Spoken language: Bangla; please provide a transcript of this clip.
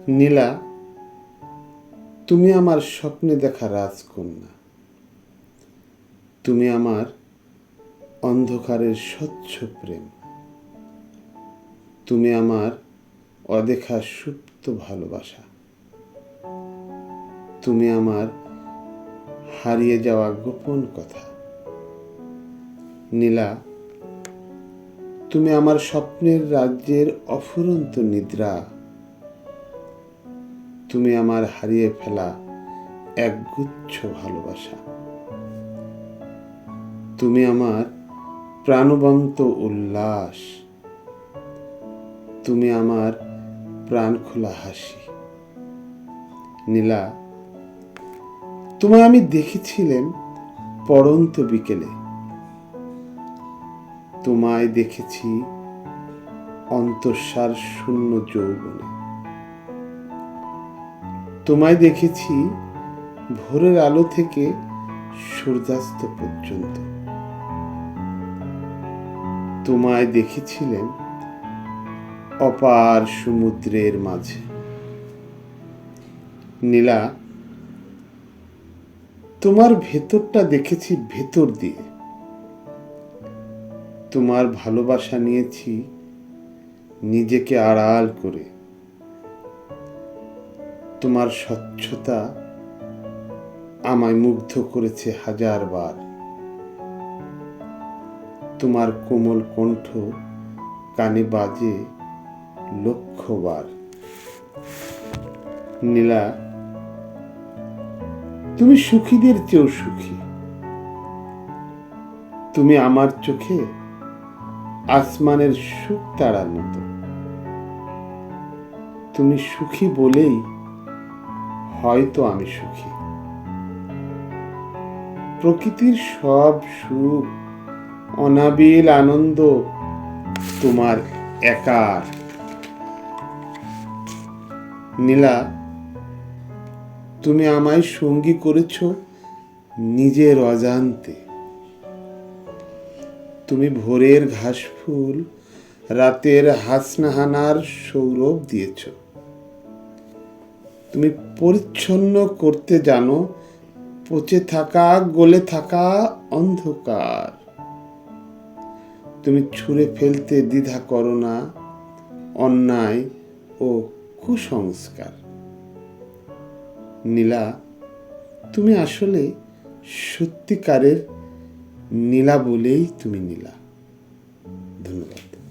নীলা, তুমি আমার স্বপ্নে দেখা রাজকন্যা। তুমি আমার অন্ধকারের স্বচ্ছ প্রেম। তুমি আমার অদেখা সুপ্ত ভালোবাসা। তুমি আমার হারিয়ে যাওয়া গোপন কথা। নীলা, তুমি আমার স্বপ্নের রাজ্যের অফুরন্ত নিদ্রা। তুমি আমার হারিয়ে ফেলা একগুচ্ছ ভালোবাসা। তুমি আমার প্রাণবন্ত উল্লাস। তুমি আমার প্রাণ খোলা হাসি। নীলা, তোমায় আমি দেখেছিলাম পড়ন্ত বিকেলে। তোমায় দেখেছি অন্তঃসার শূন্য যৌবনে। তোমায় দেখেছি ভোরের আলো থেকে সূর্যাস্ত পর্যন্ত। তোমায় দেখেছিলেন অপার সমুদ্রের মাঝে। নীলা, তোমার ভেতরটা দেখেছি ভেতর দিয়ে। তোমার ভালোবাসা নিয়েছি নিজেকে আড়াল করে। তোমার স্বচ্ছতা আমায় মুগ্ধ করেছে হাজারবার। তোমার কোমল কণ্ঠ কানে বাজে লক্ষবার। নীলা, তুমি সুখীদের চেয়েও সুখী। তুমি আমার চোখে আসমানের সুখ তারার মতো। তুমি সুখী বলেই হয়তো আমি সুখী। প্রকৃতির সব সুখ, অনাবিল আনন্দ তোমার একার। নীলা, তুমি আমায় সঙ্গী করেছ নিজের অজান্তে। তুমি ভোরের ঘাস ফুল, রাতের হাসনাহানার সৌরভ দিয়েছ। তুমি পরিচ্ছন্ন করতে জানো পচে থাকা, গলে থাকা অন্ধকার। তুমি ছুঁড়ে ফেলতে দ্বিধা করো না অন্যায় ও কুসংস্কার। নীলা, তুমি আসলে সত্যিকারের নীলা বলেই তুমি নীলা। ধন্যবাদ।